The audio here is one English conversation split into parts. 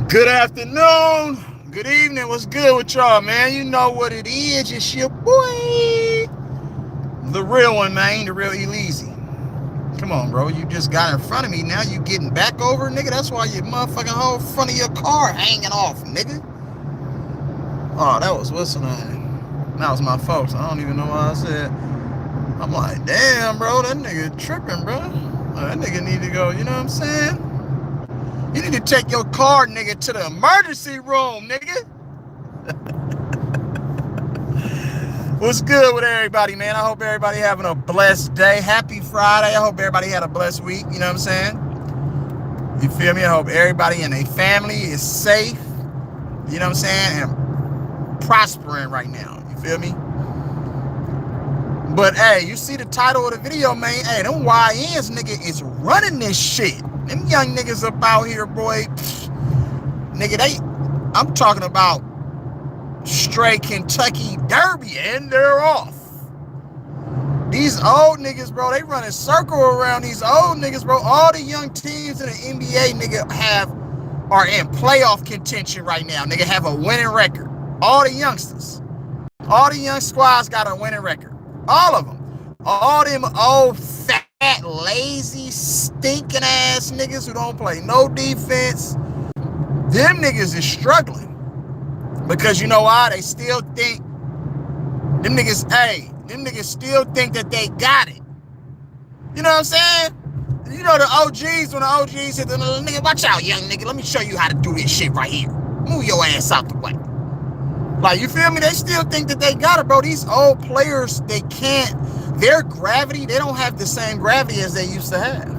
Good afternoon, good evening, what's good with y'all, man? You know what it is, it's your boy, the real one, man, the real E-Leezy. Come on, bro, you just got in front of me, now you getting back over, nigga? That's why your motherfucking whole front of your car hanging off, nigga. Oh, that was what's the name? That was my folks, I don't even know why I said. I'm like, damn, bro, that nigga tripping, bro. That nigga need to go, you know what I'm saying? You need to take your car, nigga, to the emergency room, nigga. What's good with everybody, man? I hope everybody having a blessed day. Happy Friday. I hope everybody had a blessed week, you know what I'm saying? You feel me? I hope everybody and their family is safe, you know what I'm saying, and prospering right now. You feel me? But, hey, you see the title of the video, man? Hey, them YNs, nigga, is running this shit. Them young niggas up out here, boy. Nigga, I'm talking about straight Kentucky Derby, and they're off. These old niggas, bro, they run a circle around these old niggas, bro. All the young teams in the NBA, nigga, are in playoff contention right now. Nigga, have a winning record. All the youngsters. All the young squads got a winning record. All of them. All them old, fat, lazy, stinking ass niggas who don't play no defense. Them niggas is struggling. Because you know why? They still think, them niggas still think that they got it. You know what I'm saying? You know the OGs, when the OGs said, nigga, watch out, young nigga. Let me show you how to do this shit right here. Move your ass out the way. Like, you feel me? They still think that they got it, bro. These old players, they can't, their gravity, they don't have the same gravity as they used to have.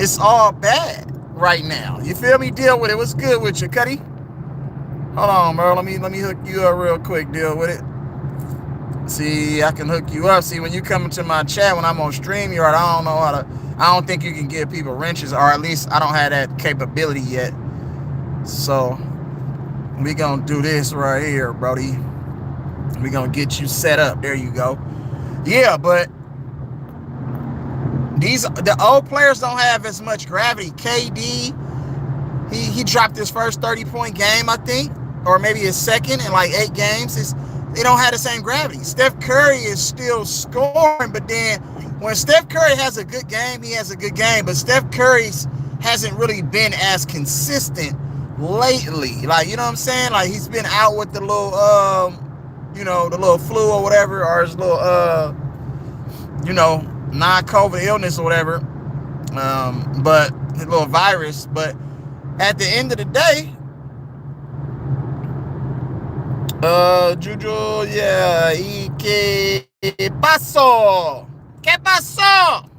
It's all bad right now. You feel me? Deal with it. What's good with you, Cuddy? Hold on, bro. Let me hook you up real quick. Deal with it. See, I can hook you up. See, when you come into my chat when I'm on StreamYard, I don't know how to. I don't think you can give people wrenches, or at least I don't have that capability yet. So we gonna do this right here, Brody. We gonna get you set up. There you go. Yeah, but the old players don't have as much gravity. KD, he dropped his first 30-point game, I think, or maybe his second in like 8 games. They don't have the same gravity. Steph Curry is still scoring, but then when Steph Curry has a good game, he has a good game. But Steph Curry hasn't really been as consistent lately. Like, you know what I'm saying? Like, he's been out with the little, the little flu or whatever, or his little, non-COVID illness or whatever. But his little virus. But at the end of the day, Juju, yeah, ¿y qué pasó? ¿Qué pasó?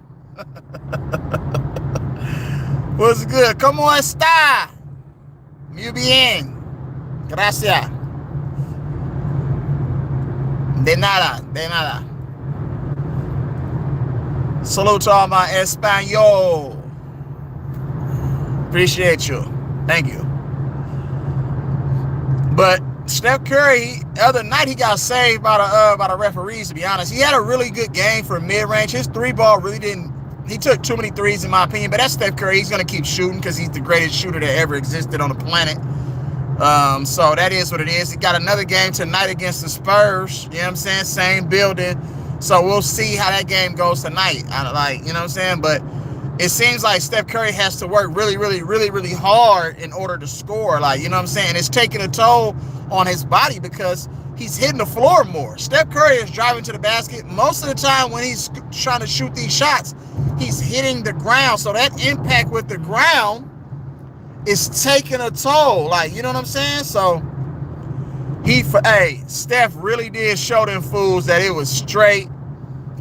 What's good? ¿Cómo está? Muy bien. Gracias. De nada, de nada. Salute to all my Espanol. Appreciate you. Thank you. But Steph Curry, the other night, he got saved by the referees, to be honest. He had a really good game for mid-range. His 3-ball really didn't, he took too many threes in my opinion, but that's Steph Curry. He's going to keep shooting because he's the greatest shooter that ever existed on the planet. So that is what it is. He got another game tonight against the Spurs. You know what I'm saying? Same building. So we'll see how that game goes tonight. You know what I'm saying? But it seems like Steph Curry has to work really, really, really, really hard in order to score. Like, you know what I'm saying? It's taking a toll on his body because he's hitting the floor more. Steph Curry is driving to the basket. Most of the time when he's trying to shoot these shots, he's hitting the ground. So that impact with the ground is taking a toll. Like, you know what I'm saying? So Steph really did show them fools that it was straight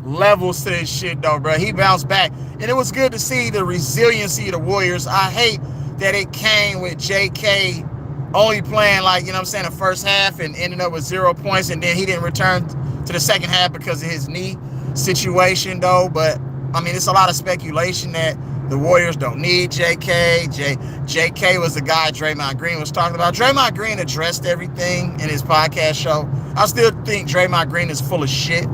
levels to this shit, though, bro. He bounced back. And it was good to see the resiliency of the Warriors. I hate that it came with JK only playing, like, you know what I'm saying, the first half and ending up with 0 points, and then he didn't return to the second half because of his knee situation, though. But, I mean, it's a lot of speculation that the Warriors don't need JK. JK was the guy Draymond Green was talking about. Draymond Green addressed everything in his podcast show. I still think Draymond Green is full of shit,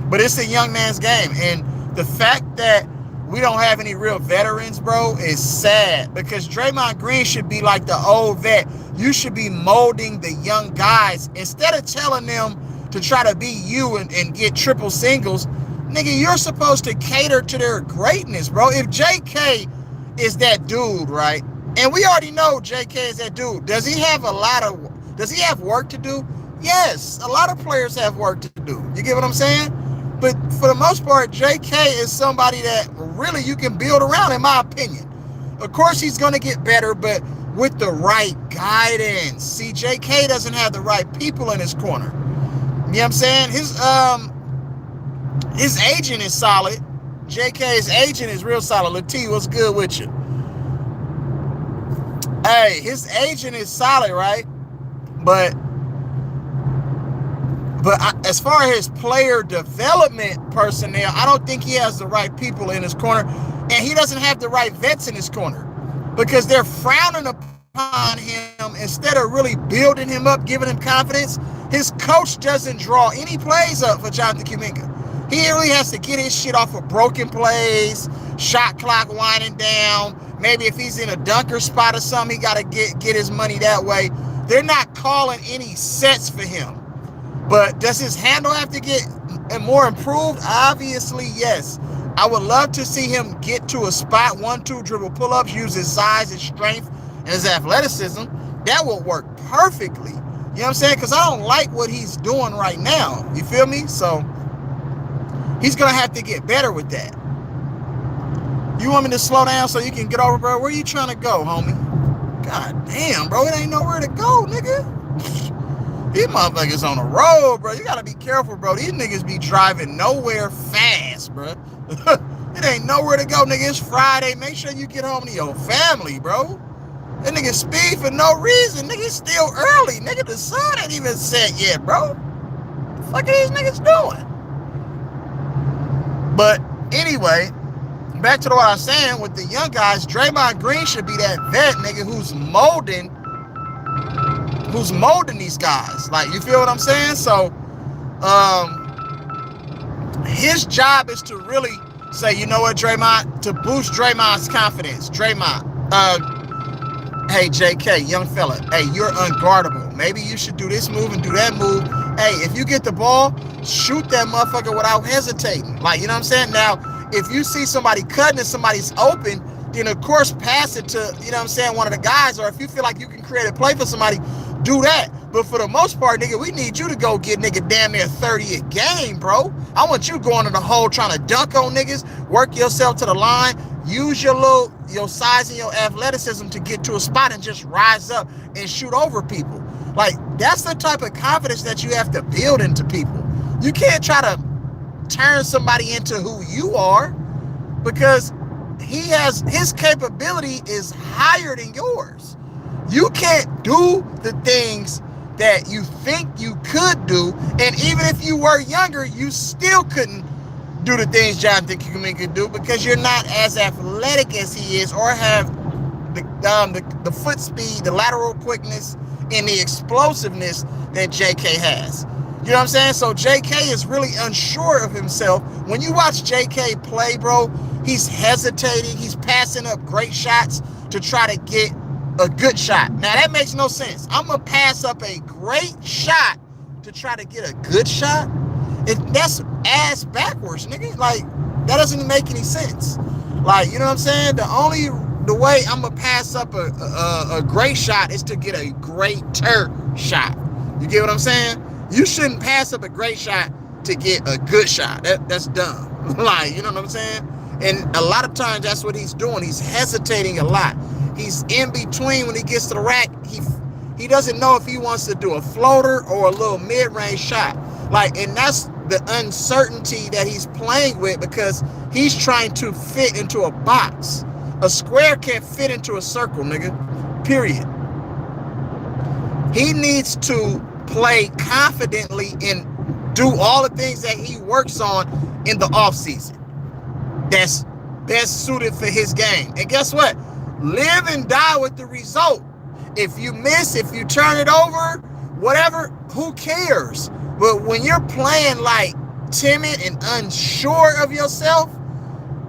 but it's a young man's game. And the fact that we don't have any real veterans, bro, is sad, because Draymond Green should be like the old vet. You should be molding the young guys instead of telling them to try to be you and get triple singles. Nigga, you're supposed to cater to their greatness, bro. If JK is that dude, right? And we already know JK is that dude. Does he have work to do? Yes, a lot of players have work to do. You get what I'm saying? But for the most part, JK is somebody that really you can build around, in my opinion. Of course, he's going to get better, but with the right guidance. See, JK doesn't have the right people in his corner. You know what I'm saying? His agent is solid. JK's agent is real solid. Latif, what's good with you? Hey, his agent is solid, right? But as far as his player development personnel, I don't think he has the right people in his corner, and he doesn't have the right vets in his corner, because they're frowning upon him instead of really building him up, giving him confidence. His coach doesn't draw any plays up for Jonathan Kuminga. He really has to get his shit off of broken plays, shot clock winding down. Maybe if he's in a dunker spot or something, he got to get his money that way. They're not calling any sets for him. But does his handle have to get more improved? Obviously, yes. I would love to see him get to a spot, 1-2 dribble pull-ups, use his size, his strength, and his athleticism. That will work perfectly. You know what I'm saying? Because I don't like what he's doing right now. You feel me? So he's going to have to get better with that. You want me to slow down so you can get over, bro? Where you trying to go, homie? God damn, bro. It ain't nowhere to go, nigga. These motherfuckers on the road, bro. You gotta be careful, bro. These niggas be driving nowhere fast, bro. It ain't nowhere to go, nigga. It's Friday. Make sure you get home to your family, bro. That nigga speed for no reason. Nigga, it's still early. Nigga, the sun ain't even set yet, bro. The fuck are these niggas doing? But anyway, back to what I was saying with the young guys, Draymond Green should be that vet, nigga, who's molding these guys. Like, you feel what I'm saying? So his job is to really say, you know what, Draymond, to boost Draymond's confidence. Draymond, hey, JK, young fella, hey, you're unguardable. Maybe you should do this move and do that move. Hey, if you get the ball, shoot that motherfucker without hesitating. Like, you know what I'm saying? Now, if you see somebody cutting and somebody's open, then of course pass it to, you know what I'm saying, one of the guys. Or if you feel like you can create a play for somebody, do that. But for the most part, nigga, we need you to go get nigga damn near 30 a game, bro. I want you going to the hole trying to dunk on niggas, work yourself to the line, use your size and your athleticism to get to a spot and just rise up and shoot over people. Like, that's the type of confidence that you have to build into people. You can't try to turn somebody into who you are, because his capability is higher than yours. You can't do the things that you think you could do, and even if you were younger, you still couldn't do the things Jonathan Kuminga could do, because you're not as athletic as he is, or have the foot speed, the lateral quickness, and the explosiveness that JK has. You know what I'm saying? So JK is really unsure of himself. When you watch JK play, bro, he's hesitating. He's passing up great shots to try to get a good shot. Now, that makes no sense. I'm going to pass up a great shot to try to get a good shot? That's ass backwards, nigga. Like, that doesn't make any sense. Like, you know what I'm saying? The way I'm going to pass up a great shot is to get a greater shot. You get what I'm saying? You shouldn't pass up a great shot to get a good shot. That's dumb. Like, you know what I'm saying? And a lot of times that's what he's doing. He's hesitating a lot. He's in between when he gets to the rack. He doesn't know if he wants to do a floater or a little mid-range shot. Like, and that's the uncertainty that he's playing with, because he's trying to fit into a box. A square can't fit into a circle, nigga. Period. He needs to play confidently and do all the things that he works on in the offseason. That's best suited for his game. And guess what? Live and die with the result. If you miss, if you turn it over, whatever, who cares? But when you're playing like timid and unsure of yourself,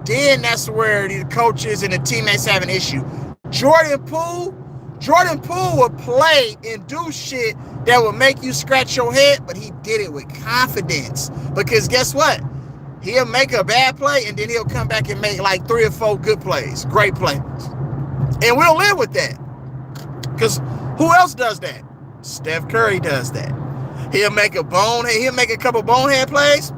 then that's where the coaches and the teammates have an issue. Jordan Poole would play and do shit that would make you scratch your head, but he did it with confidence. Because guess what? He'll make a bad play and then he'll come back and make like 3 or 4 good plays, great plays. And we'll live with that. Because who else does that? Steph Curry does that. He'll make a couple bonehead plays.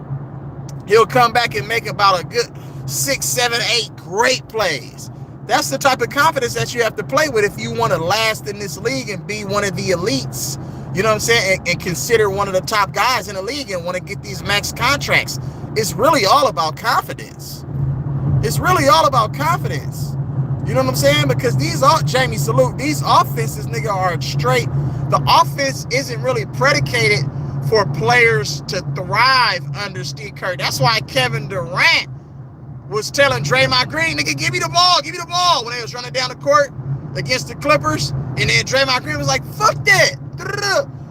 He'll come back and make about a good 6, 7, 8 great plays. That's the type of confidence that you have to play with if you want to last in this league and be one of the elites. You know what I'm saying? And consider one of the top guys in the league and want to get these max contracts. It's really all about confidence. It's really all about confidence. You know what I'm saying? Because these offenses, nigga, are straight. The offense isn't really predicated for players to thrive under Steve Kerr. That's why Kevin Durant was telling Draymond Green, nigga, give me the ball, when they was running down the court against the Clippers. And then Draymond Green was like, fuck that.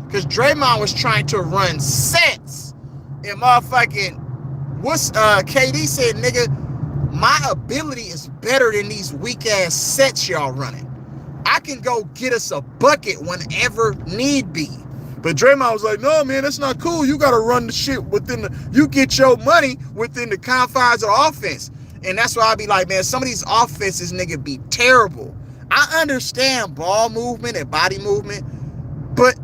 Because Draymond was trying to run sets. And motherfucking, KD said, nigga, my ability is better than these weak-ass sets y'all running. I can go get us a bucket whenever need be. But Draymond was like, no, man, that's not cool. You got to run the shit you get your money within the confines of the offense. And that's why I be like, man, some of these offenses, nigga, be terrible. I understand ball movement and body movement, but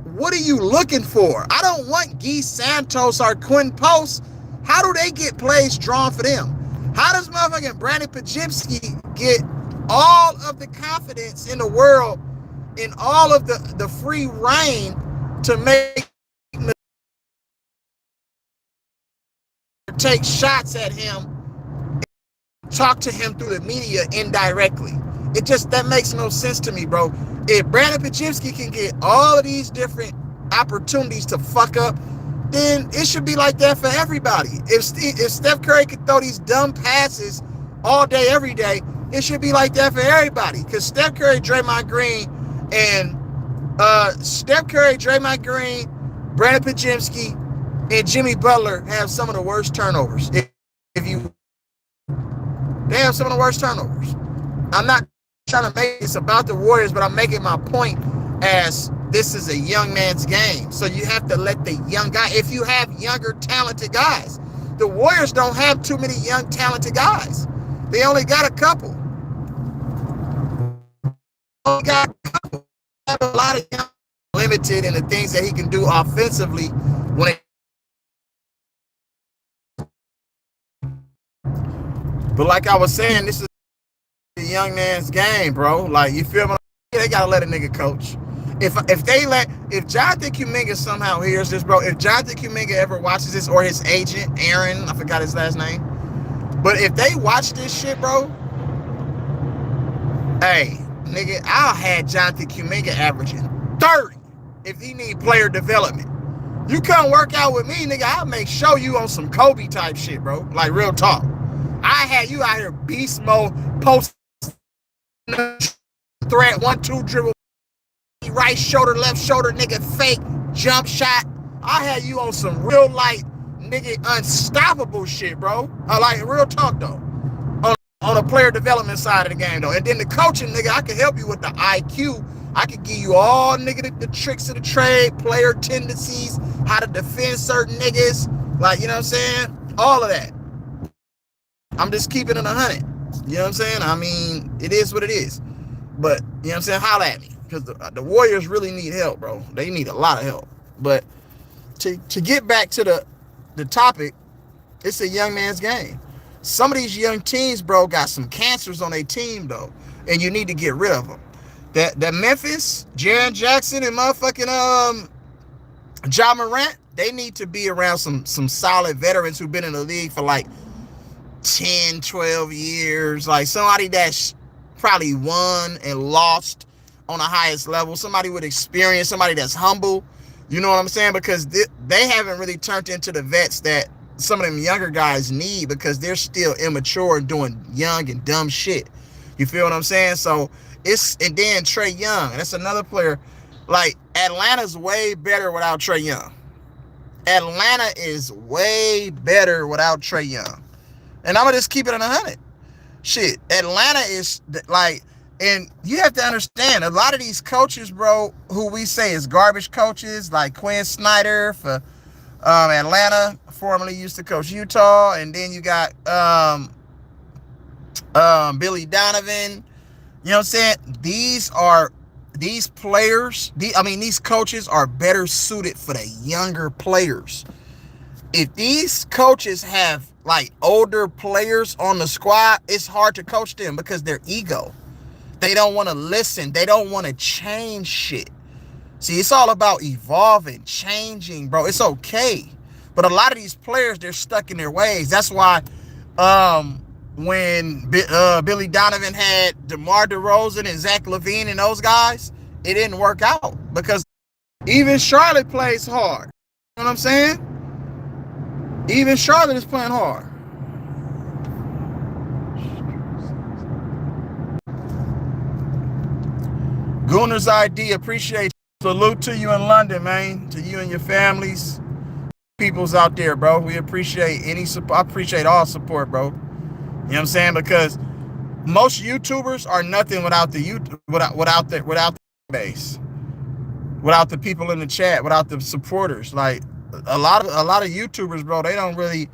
what are you looking for? I don't want Guy Santos or Quinn Post. How do they get plays drawn for them? How does motherfucking Brandon Pajimski get all of the confidence in the world and all of the free reign to take shots at him and talk to him through the media indirectly? That makes no sense to me, bro. If Brandon Pajimski can get all of these different opportunities to fuck up, then it should be like that for everybody. If Steph Curry could throw these dumb passes all day, every day, it should be like that for everybody. Because Steph Curry, Draymond Green, Brandon Pajimski, and Jimmy Butler have some of the worst turnovers. They have some of the worst turnovers. I'm not trying to make this about the Warriors, but I'm making my point as this is a young man's game. So you have to let the young guy, if you have younger, talented guys. The Warriors don't have too many young, talented guys. They only got a couple. They have a lot of young, limited in the things that he can do offensively. But like I was saying, this is a young man's game, bro. Like, you feel me? They gotta let a nigga coach. If Jonathan Kuminga somehow hears this, bro, if Jonathan Kuminga ever watches this, or his agent, Aaron, I forgot his last name, but if they watch this shit, bro, hey, nigga, I'll have Jonathan Kuminga averaging 30 if he need player development. You come work out with me, nigga, I'll make sure you on some Kobe type shit, bro. Like, real talk. I had you out here beast mode, post threat, 1-2 dribble, right shoulder, left shoulder, nigga, fake jump shot. I had you on some real light, nigga, unstoppable shit, bro. Like, real talk, though. On a player development side of the game, though. And then the coaching, nigga, I can help you with the IQ. I can give you all, nigga, the tricks of the trade, player tendencies, how to defend certain niggas. Like, you know what I'm saying? All of that. I'm just keeping it 100. You know what I'm saying? I mean, it is what it is. But, you know what I'm saying? Holla at me. Because the Warriors really need help, bro. They need a lot of help. But to get back to the topic, it's a young man's game. Some of these young teams, bro, got some cancers on their team, though. And you need to get rid of them. That Memphis, Jaren Jackson, and motherfucking Ja Morant, they need to be around some solid veterans who've been in the league for like 10, 12 years. Like somebody that's probably won and lost on the highest level. Somebody with experience, somebody that's humble. You know what I'm saying? Because they haven't really turned into the vets that some of them younger guys need, because they're still immature and doing young and dumb shit. You feel what I'm saying? So and then Trae Young, that's another player. Like, Atlanta's way better without Trae Young. Atlanta is way better without Trae Young. And I'm gonna just keep it in 100. Shit, Atlanta is like, and you have to understand a lot of these coaches, bro, who we say is garbage coaches, like Quinn Snyder for Atlanta, formerly used to coach Utah, and then you got Billy Donovan. You know what I'm saying? These players, these coaches are better suited for the younger players. If these coaches have like older players on the squad, it's hard to coach them because their ego. They don't want to listen. They don't want to change shit. See, it's all about evolving, changing, bro. It's okay. But a lot of these players, they're stuck in their ways. That's why when Billy Donovan had DeMar DeRozan and Zach LaVine and those guys, it didn't work out because even Charlotte plays hard. You know what I'm saying? Even Charlotte is playing hard. Gooner's ID, appreciate you. Salute to you in London, man. To you and your families. People's out there, bro. We appreciate any support. I appreciate all support, bro. You know what I'm saying? Because most YouTubers are nothing without the without the base. Without the people in the chat, without the supporters. Like a lot of YouTubers, bro, they don't really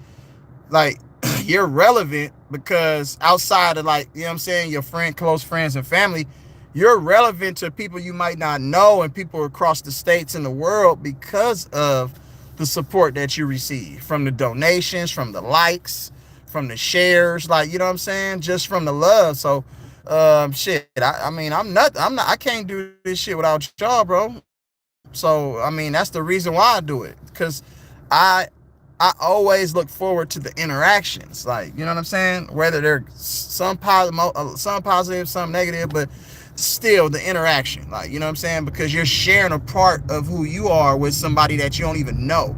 like you're relevant because outside of like, you know what I'm saying, your close friends and family, you're relevant to people you might not know and people across the states and the world because of the support that you receive from the donations, from the likes, from the shares, like, you know what I'm saying? Just from the love. So, shit, I can't do this shit without y'all, bro. So, I mean, that's the reason why I do it, because I always look forward to the interactions, like, you know what I'm saying? Whether they're some positive, some negative, but still the interaction, like, you know what I'm saying? Because you're sharing a part of who you are with somebody that you don't even know.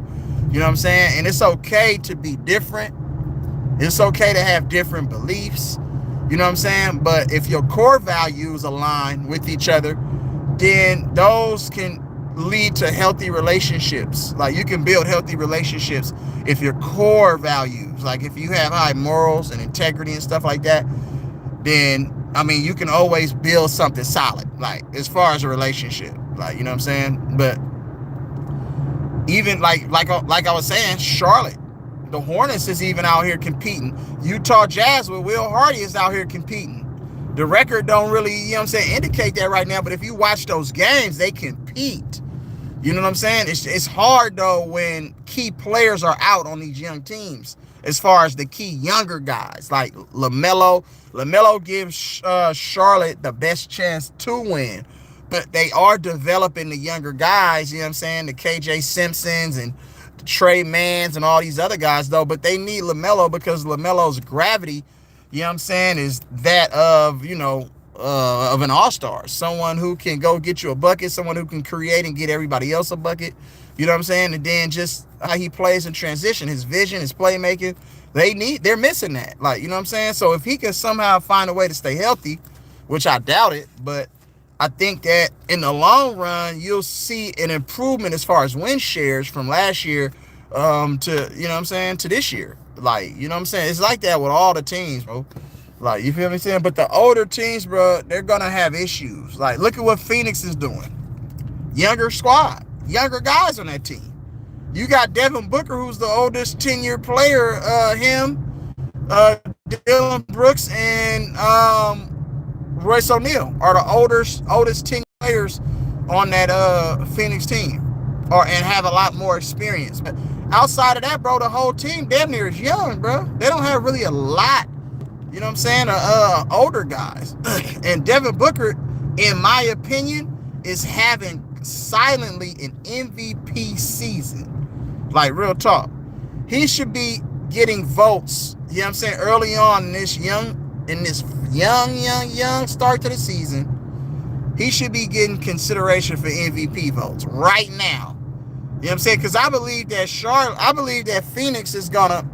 You know what I'm saying? And it's okay to be different. It's okay to have different beliefs. You know what I'm saying? But if your core values align with each other, then those can lead to healthy relationships. Like, you can build healthy relationships if your core values, like if you have high morals and integrity and stuff like that, then I mean, you can always build something solid, like as far as a relationship, like, you know what I'm saying? But even like I was saying, Charlotte, the Hornets is even out here competing. Utah Jazz with Will Hardy is out here competing. The record don't really, you know what I'm saying, indicate that right now, but if you watch those games, they compete. You know what I'm saying? It's hard though when key players are out on these young teams. As far as the key younger guys, like LaMelo gives Charlotte the best chance to win, but they are developing the younger guys. You know what I'm saying? The KJ Simpsons and the Trey Mans and all these other guys though. But they need LaMelo because LaMelo's gravity, you know what I'm saying, is that of, you know, of an all-star, someone who can go get you a bucket, someone who can create and get everybody else a bucket. You know what I'm saying? And then just how he plays in transition, his vision, his playmaking, they're missing that. Like, you know what I'm saying? So if he can somehow find a way to stay healthy, which I doubt it, but I think that in the long run, you'll see an improvement as far as win shares from last year to, you know what I'm saying, to this year. Like, you know what I'm saying? It's like that with all the teams, bro. Like, you feel me saying? But the older teams, bro, they're going to have issues. Like, look at what Phoenix is doing. Younger squad. Younger guys on that team. You got Devin Booker, who's the oldest 10-year player. Dylan Brooks and Royce O'Neal are the oldest 10 players on that Phoenix team, and have a lot more experience. But outside of that, bro, the whole team damn near is young, bro. They don't have really a lot, you know what I'm saying, older guys. And Devin Booker, in my opinion, is having silently an MVP season. Like, real talk. He should be getting votes, you know what I'm saying, early on in this young start to the season. He should be getting consideration for MVP votes right now. You know what I'm saying? Because I believe that Phoenix is gonna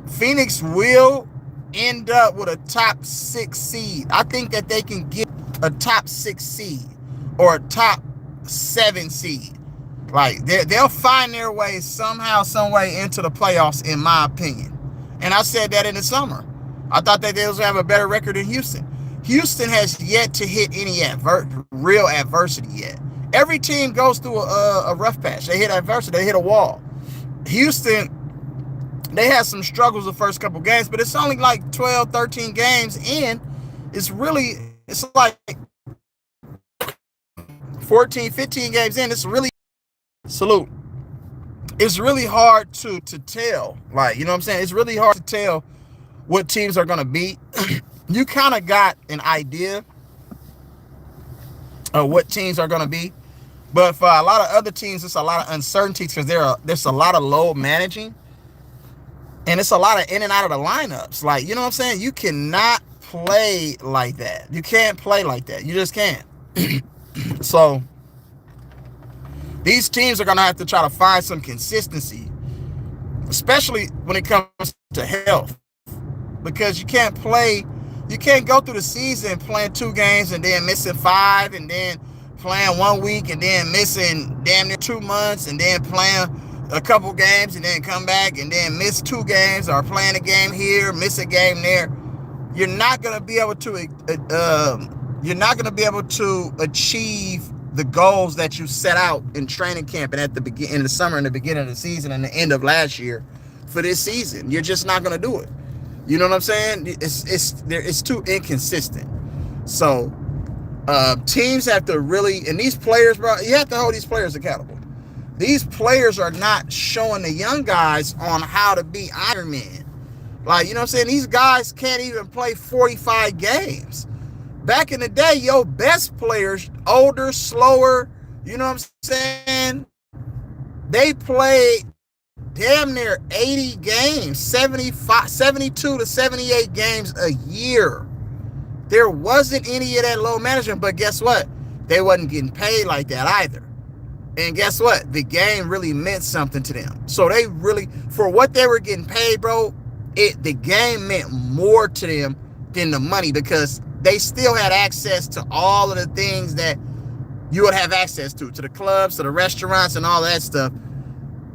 Phoenix will end up with a top 6 seed. I think that they can get a top 6 seed or a top 7 seed. Like, they'll find their way somehow, some way into the playoffs, in my opinion. And I said that in the summer. I thought that they was gonna have a better record than Houston. Houston has yet to hit any real adversity yet. Every team goes through a rough patch. They hit adversity. They hit a wall. Houston, they had some struggles the first couple games, but it's only like 12, 13 games in. It's like 14, 15 games in. It's really, salute. It's really hard to tell. Like, you know what I'm saying? It's really hard to tell what teams are going to beat. You kind of got an idea of what teams are going to be. But for a lot of other teams, it's a lot of uncertainties because there's a lot of load managing. And it's a lot of in and out of the lineups. Like, you know what I'm saying? You cannot play like that. You can't play like that. You just can't. So these teams are going to have to try to find some consistency, especially when it comes to health. Because you can't go through the season playing 2 games and then missing 5 and then playing 1 week and then missing damn near 2 months and then playing a couple games and then come back and then miss 2 games or playing a game here, miss a game there. You're not going to be able to achieve the goals that you set out in training camp and in the summer and the beginning of the season and the end of last year for this season. You're just not going to do it. You know what I'm saying? It's too inconsistent. So teams have to really, and these players, bro, you have to hold these players accountable. These players are not showing the young guys on how to be Iron Man. Like, you know what I'm saying? These guys can't even play 45 games. Back in the day, your best players, older, slower, you know what I'm saying? They played damn near 80 games, 72 to 78 games a year. There wasn't any of that low management, but guess what? They wasn't getting paid like that either. And guess what? The game really meant something to them. So they really, for what they were getting paid, bro, the game meant more to them than the money because they still had access to all of the things that you would have access to the clubs, to the restaurants, and all that stuff.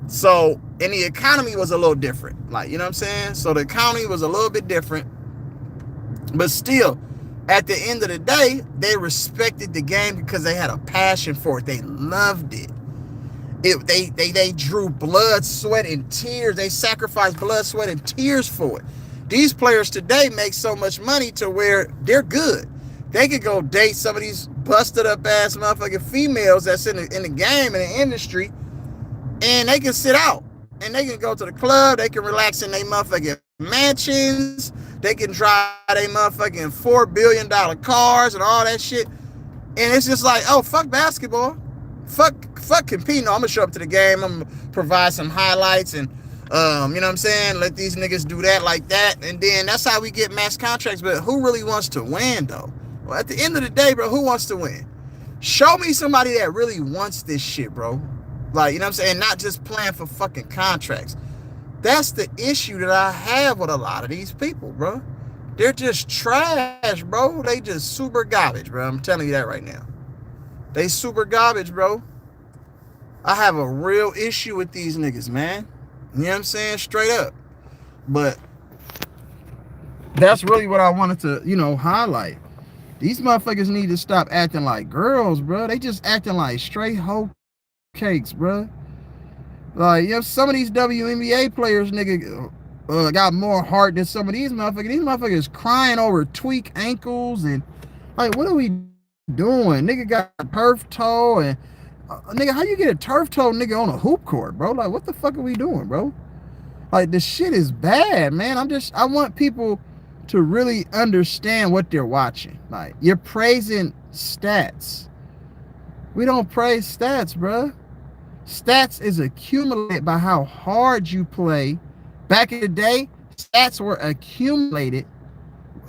So, and the economy was a little different. Like, you know what I'm saying? So the economy was a little bit different. But still, at the end of the day, they respected the game because they had a passion for it. They loved it. They drew blood, sweat, and tears. They sacrificed blood, sweat, and tears for it. These players today make so much money to where they're good. They could go date some of these busted up ass motherfucking females that's in the game, in the industry, and they can sit out. And they can go to the club. They can relax in their motherfucking mansions. They can drive their motherfucking $4 billion cars and all that shit. And it's just like, oh, fuck basketball. Fuck competing. I'm going to show up to the game. I'm going to provide some highlights and, you know what I'm saying? Let these niggas do that like that. And then that's how we get max contracts. But who really wants to win, though? Well, at the end of the day, bro, who wants to win? Show me somebody that really wants this shit, bro. Like, you know what I'm saying? Not just playing for fucking contracts. That's the issue that I have with a lot of these people, bro. They're just trash, bro. They just super garbage, bro. I'm telling you that right now. They super garbage, bro. I have a real issue with these niggas, man. You know what I'm saying? Straight up. But that's really what I wanted to, you know, highlight. These motherfuckers need to stop acting like girls, bro. They just acting like straight hoe cakes, bro. Like, you know, some of these WNBA players, nigga, got more heart than some of these motherfuckers. These motherfuckers crying over tweak ankles and, like, what are we doing? Nigga got a turf toe and, nigga, how you get a turf toe, nigga, on a hoop court, bro? Like, what the fuck are we doing, bro? Like, this shit is bad, man. I want people to really understand what they're watching. Like, you're praising stats. We don't praise stats, bro. Stats is accumulated by how hard you play. Back in the day, stats were accumulated.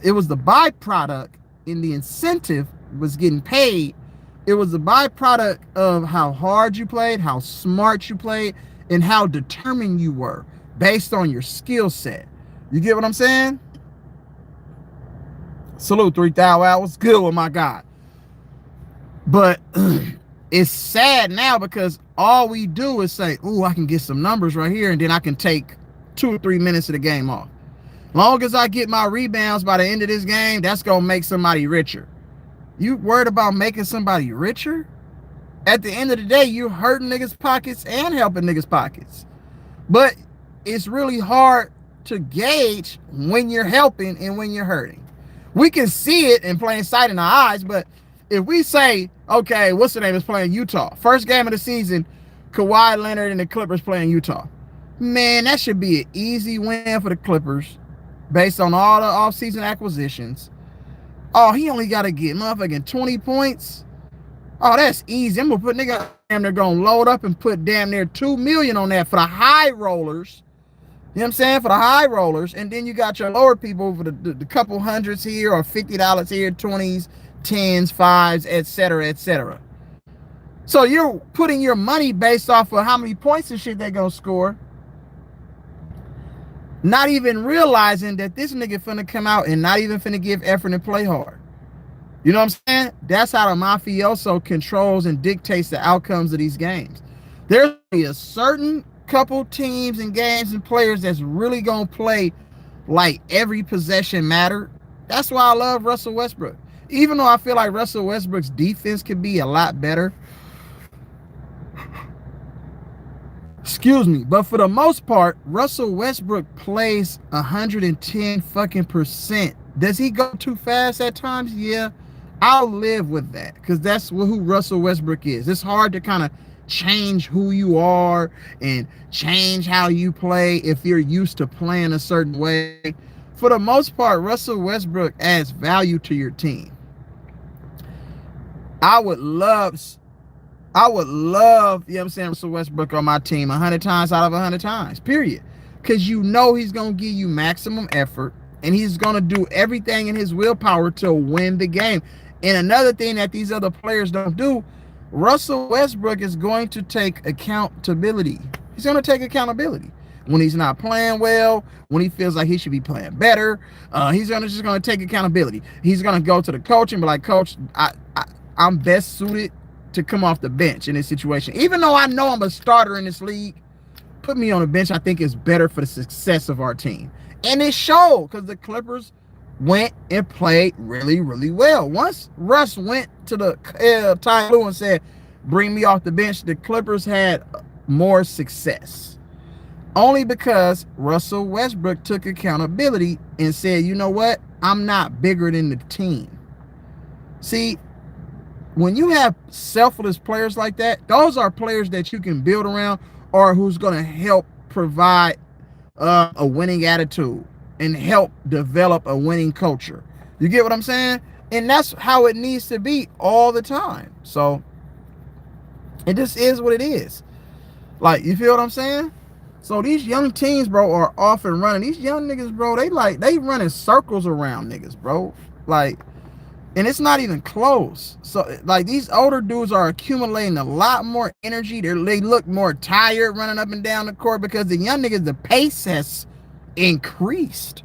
It was the byproduct, and the incentive was getting paid. It was the byproduct of how hard you played, how smart you played, and how determined you were based on your skill set. You get what I'm saying? Salute 3,000 hours. Good one, my God. But it's sad now because all we do is say, ooh, I can get some numbers right here, and then I can take 2 or 3 minutes of the game off. Long as I get my rebounds by the end of this game, that's gonna make somebody richer. You worried about making somebody richer? At the end of the day, you're hurting niggas' pockets and helping niggas' pockets. But it's really hard to gauge when you're helping and when you're hurting. We can see it in plain sight in our eyes, but if we say, okay, what's the name is playing Utah, first game of the season, Kawhi Leonard and the Clippers playing Utah, man, that should be an easy win for the Clippers based on all the offseason acquisitions. Oh, he only got to get motherfucking 20 points. Oh, that's easy. I'm gonna put nigga damn, they're gonna load up and put damn near 2 million on that for the high rollers. You know what I'm saying? For the high rollers. And then you got your lower people for the couple hundreds here or $50 here, 20s, 10s, 5s, etc., etc. So you're putting your money based off of how many points and shit they're gonna score, not even realizing that this nigga finna come out and not even finna give effort and play hard. You know what I'm saying? That's how the mafioso controls and dictates the outcomes of these games. There's a certain couple teams and games and players that's really gonna play like every possession mattered. That's why I love Russell Westbrook. Even though I feel like Russell Westbrook's defense could be a lot better. Excuse me, but for the most part, Russell Westbrook plays 110 fucking percent. Does he go too fast at times? Yeah. I'll live with that because that's who Russell Westbrook is. It's hard to kind of change who you are and change how you play if you're used to playing a certain way. For the most part, Russell Westbrook adds value to your team. I would love, you know what I'm saying, Russell Westbrook on my team 100 times out of 100 times, period. Because you know he's going to give you maximum effort and he's going to do everything in his willpower to win the game. And another thing that these other players don't do, Russell Westbrook is going to take accountability. He's going to take accountability. When he's not playing well, when he feels like he should be playing better, he's just going to take accountability. He's going to go to the coach and be like, Coach, I'm best suited to come off the bench in this situation. Even though I know I'm a starter in this league, put me on the bench. I think it's better for the success of our team. And it showed because the Clippers went and played really, really well. Once Russ went to the Ty Lue and said, bring me off the bench, the Clippers had more success. Only because Russell Westbrook took accountability and said, you know what? I'm not bigger than the team. See, when you have selfless players like that, those are players that you can build around or who's going to help provide a winning attitude and help develop a winning culture. You get what I'm saying? And that's how it needs to be all the time. So it just is what it is. Like, you feel what I'm saying? So these young teams, bro, are off and running. These young niggas, bro, they running circles around niggas, bro. Like, and it's not even close. So like these older dudes are accumulating a lot more energy. They look more tired running up and down the court because the young niggas, the pace has increased.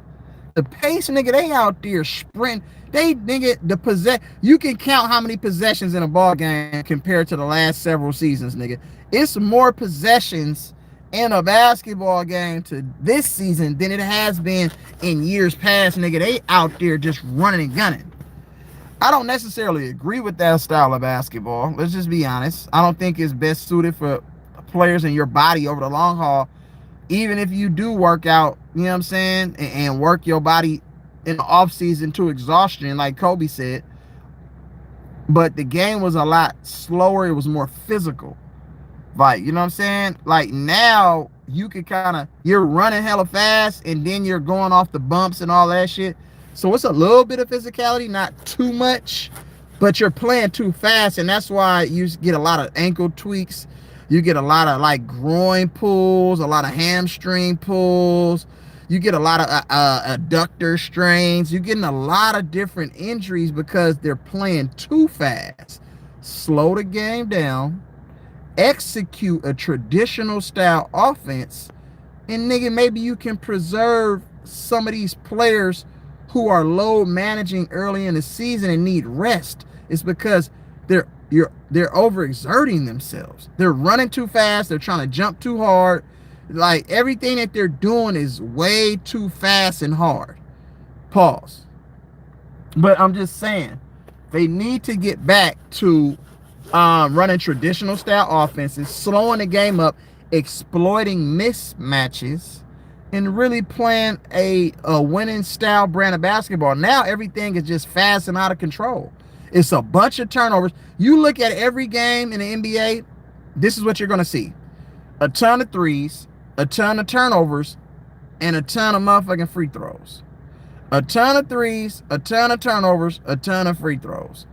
The pace, nigga, they out there sprint. They nigga you can count how many possessions in a ball game compared to the last several seasons, nigga. It's more possessions in a basketball game to this season than it has been in years past, nigga. They out there just running and gunning. I don't necessarily agree with that style of basketball. Let's just be honest. I don't think it's best suited for players in your body over the long haul. Even if you do work out, you know what I'm saying, and work your body in the off season to exhaustion, like Kobe said. But the game was a lot slower. It was more physical. Like, you know what I'm saying? Like now you can you're running hella fast and then you're going off the bumps and all that shit. So it's a little bit of physicality, not too much, but you're playing too fast. And that's why you get a lot of ankle tweaks. You get a lot of like groin pulls, a lot of hamstring pulls. You get a lot of adductor strains. You're getting a lot of different injuries because they're playing too fast. Slow the game down. Execute a traditional style offense. And nigga, maybe you can preserve some of these players who are load managing early in the season and need rest. It's because they're overexerting themselves. They're running too fast. They're trying to jump too hard. Like everything that they're doing is way too fast and hard. Pause. But I'm just saying, they need to get back to running traditional style offenses, slowing the game up, exploiting mismatches, and really playing a winning style brand of basketball. Now everything is just fast and out of control. It's a bunch of turnovers. You look at every game in the NBA, this is what you're going to see: a ton of threes, a ton of turnovers, and a ton of motherfucking free throws. A ton of threes, a ton of turnovers, a ton of free throws.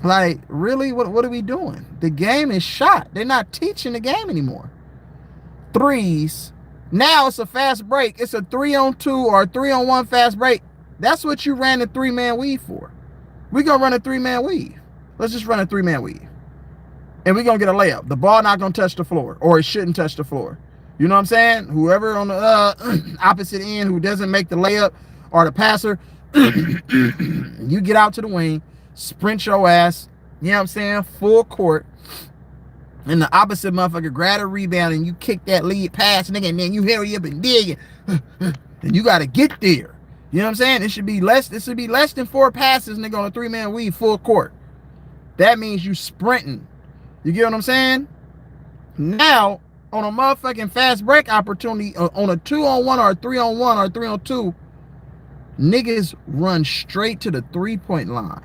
Like, really, what are we doing? The game is shot. They're not teaching the game anymore. Threes. Now it's a fast break. It's a 3-on-2 or a 3-on-1 fast break. That's what you ran the 3-man weave for. We're going to run a 3-man weave. Let's just run a 3-man weave. And we're going to get a layup. The ball not going to touch the floor, or it shouldn't touch the floor. You know what I'm saying? Whoever on the opposite end who doesn't make the layup or the passer, you get out to the wing, sprint your ass, you know what I'm saying, full court, and the opposite motherfucker grab a rebound and you kick that lead pass, nigga, and then you hurry up and dig it. And you got to get there. You know what I'm saying? It should be less than 4 passes, nigga, on a 3-man weave full court. That means you sprinting. You get what I'm saying? Now, on a motherfucking fast break opportunity, on a 2-on-1 or a 3-on-1 or a 3-on-2, niggas run straight to the 3-point line.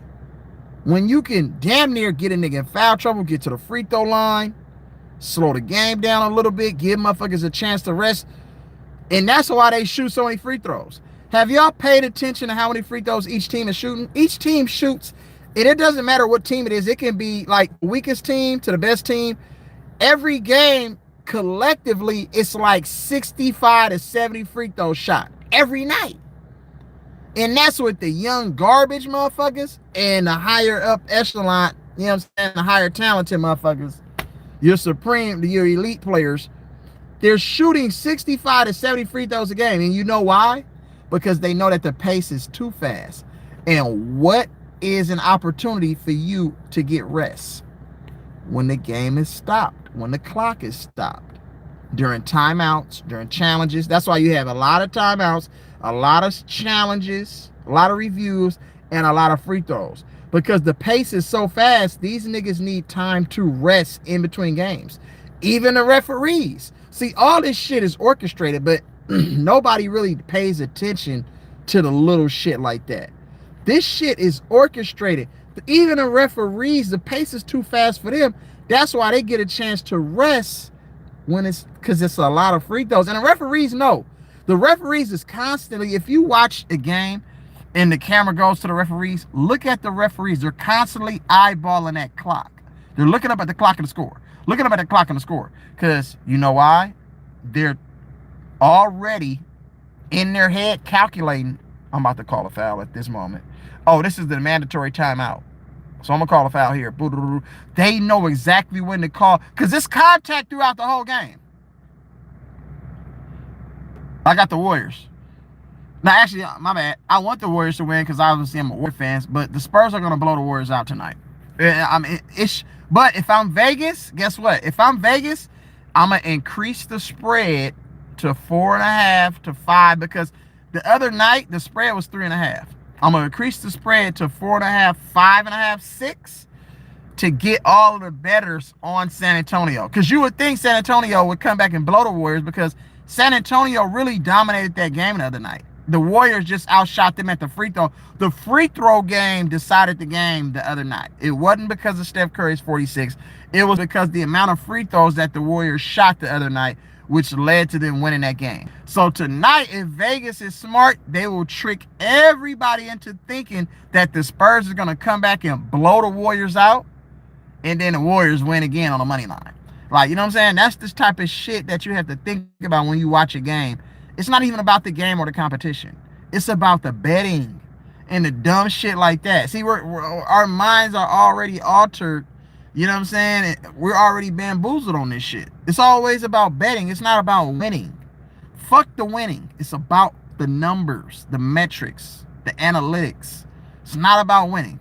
When you can damn near get a nigga in foul trouble, get to the free throw line, slow the game down a little bit, give motherfuckers a chance to rest. And that's why they shoot so many free throws. Have y'all paid attention to how many free throws each team is shooting? Each team shoots, and it doesn't matter what team it is. It can be like the weakest team to the best team. Every game, collectively, it's like 65 to 70 free throws shot every night. And that's with the young garbage motherfuckers and the higher up echelon, you know what I'm saying, the higher talented motherfuckers, your elite players. They're shooting 65 to 70 free throws a game. And you know why? Because they know that the pace is too fast. And what is an opportunity for you to get rest? When the game is stopped, when the clock is stopped, during timeouts, during challenges. That's why you have a lot of timeouts, a lot of challenges, a lot of reviews, and a lot of free throws. Because the pace is so fast, these niggas need time to rest in between games. Even the referees. See, all this shit is orchestrated, but nobody really pays attention to the little shit like that. This shit is orchestrated. Even the referees, the pace is too fast for them. That's why they get a chance to rest when because it's a lot of free throws. And the referees know. The referees is constantly, if you watch a game and the camera goes to the referees, look at the referees. They're constantly eyeballing that clock. They're looking up at the clock and the score. Looking up at the clock and the score. Because you know why? They're already in their head calculating, I'm about to call a foul at this moment. Oh, this is the mandatory timeout. So I'm going to call a foul here. They know exactly when to call. Because it's contact throughout the whole game. I got the Warriors. Now, actually, my bad. I want the Warriors to win because obviously I'm a Warriors fan. But the Spurs are going to blow the Warriors out tonight. But if I'm Vegas, guess what? If I'm Vegas, I'm going to increase the spread to 4.5 to 5. Because the other night, the spread was 3.5. I'm going to increase the spread to 4.5, 5.5, 6 to get all of the bettors on San Antonio. Because you would think San Antonio would come back and blow the Warriors because San Antonio really dominated that game the other night. The Warriors just outshot them at the free throw. The free throw game decided the game the other night. It wasn't because of Steph Curry's 46. It was because the amount of free throws that the Warriors shot the other night, which led to them winning that game. So tonight, if Vegas is smart, they will trick everybody into thinking that the Spurs is going to come back and blow the Warriors out, and then the Warriors win again on the money line. Like, you know what I'm saying? That's this type of shit that you have to think about when you watch a game. It's not even about the game or the competition. It's about the betting and the dumb shit like that. See, our minds are already altered. You know what I'm saying? We're already bamboozled on this shit. It's always about betting. It's not about winning. Fuck the winning. It's about the numbers, the metrics, the analytics. It's not about winning.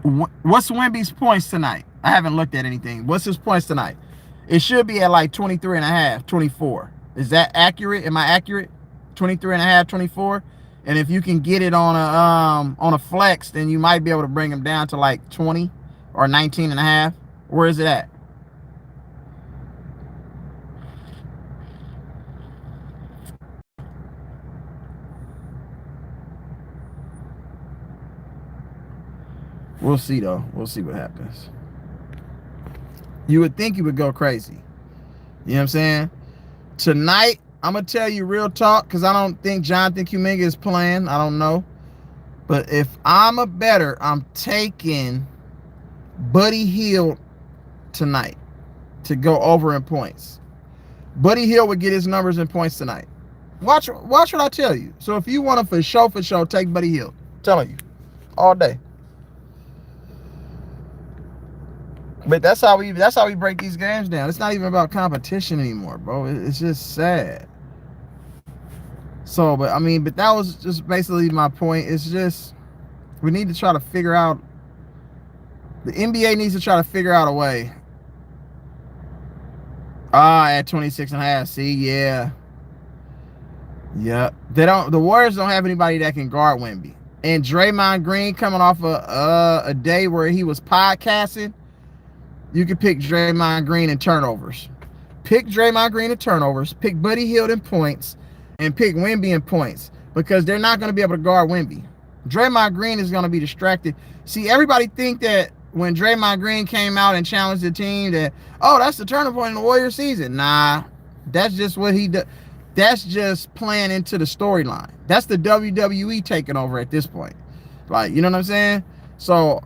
What's Wemby's points tonight? I haven't looked at anything. What's his points tonight? It should be at like 23 and a half, 24. Is that accurate? Am I accurate? 23 and a half, 24. And if you can get it on a flex, then you might be able to bring him down to like 20 or 19 and a half. Where is it at? We'll see though. We'll see what happens. You would think you would go crazy. You know what I'm saying? Tonight, I'm gonna tell you real talk, because I don't think Jonathan Kuminga is playing. I don't know. But if I'm a bettor, I'm taking Buddy Hield tonight to go over in points. Buddy Hield would get his numbers in points tonight. Watch what I tell you. So if you want to for sure, take Buddy Hield. I'm telling you. All day. But that's how we break these games down. It's not even about competition anymore, bro. It's just sad. So, but that was just basically my point. It's just we need to try to figure out. The NBA needs to try to figure out a way. At 26 and a half. See, yeah. Yep. The Warriors don't have anybody that can guard Wemby. And Draymond Green coming off a day where he was podcasting. You can pick Draymond Green in turnovers. Pick Draymond Green in turnovers. Pick Buddy Hield in points. And pick Wemby in points. Because they're not going to be able to guard Wemby. Draymond Green is going to be distracted. See, everybody think that when Draymond Green came out and challenged the team that, oh, that's the turning point in the Warriors season. Nah, that's just what he does. That's just playing into the storyline. That's the WWE taking over at this point. Like, you know what I'm saying? So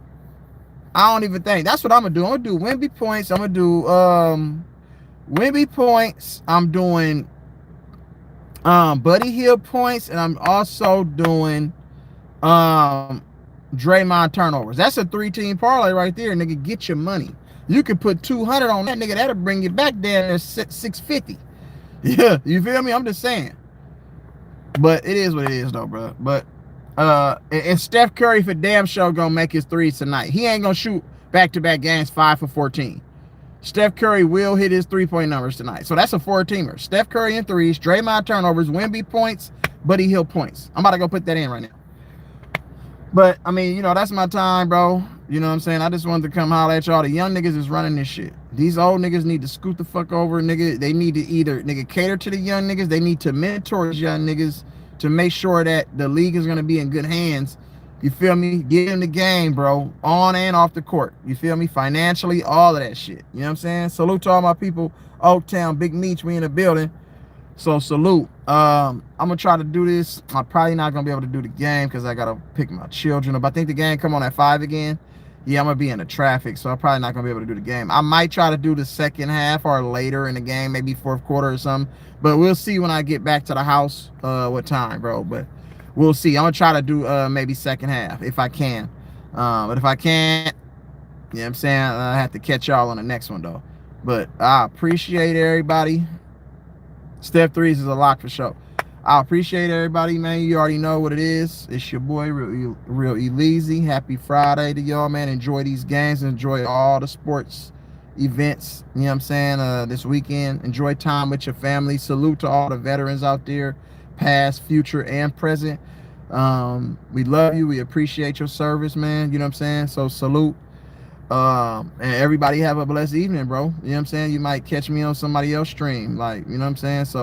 I don't even think. That's what I'm going to do. I'm going to do Wemby points. I'm going to do Wemby points. I'm doing Buddy Hield points. And I'm also doing Draymond turnovers. That's a 3-team parlay right there, nigga. Get your money. You could put 200 on that, nigga. That'll bring you back down to 650. Yeah, you feel me? I'm just saying. But it is what it is, though, bro. But and Steph Curry for damn sure gonna make his threes tonight. He ain't gonna shoot back-to-back games 5 for 14. Steph Curry will hit his 3-point numbers tonight. So that's a 4-teamer. Steph Curry in threes, Draymond turnovers, Wemby points, Buddy Hield points. I'm about to go put that in right now. But, that's my time, bro. You know what I'm saying? I just wanted to come holler at y'all. The young niggas is running this shit. These old niggas need to scoot the fuck over, nigga. They need to either, cater to the young niggas. They need to mentor these young niggas to make sure that the league is going to be in good hands. You feel me? Get in the game, bro. On and off the court. You feel me? Financially, all of that shit. You know what I'm saying? Salute to all my people. Oaktown, Big Meech, we in the building. So salute. I'm gonna try to do this. I'm probably not gonna be able to do the game because I gotta pick my children up. I think the game come on at 5 again. Yeah, I'm gonna be in the traffic, so I'm probably not gonna be able to do the game. I might try to do the second half or later in the game, maybe fourth quarter or something. But we'll see when I get back to the house what time, bro. But we'll see. I'm gonna try to do maybe second half if I can. But if I can't, you know what I'm saying, I have to catch y'all on the next one though. But I appreciate everybody. Step threes is a lock for sure. I appreciate everybody, man. You already know what it is. It's your boy, Real E-Leezy. Happy Friday to y'all, man. Enjoy these games. Enjoy all the sports events, you know what I'm saying, this weekend. Enjoy time with your family. Salute to all the veterans out there, past, future, and present. We love you. We appreciate your service, man. You know what I'm saying? So salute. And everybody have a blessed evening, bro. You know what I'm saying? You might catch me on somebody else's stream, like, you know what I'm saying? So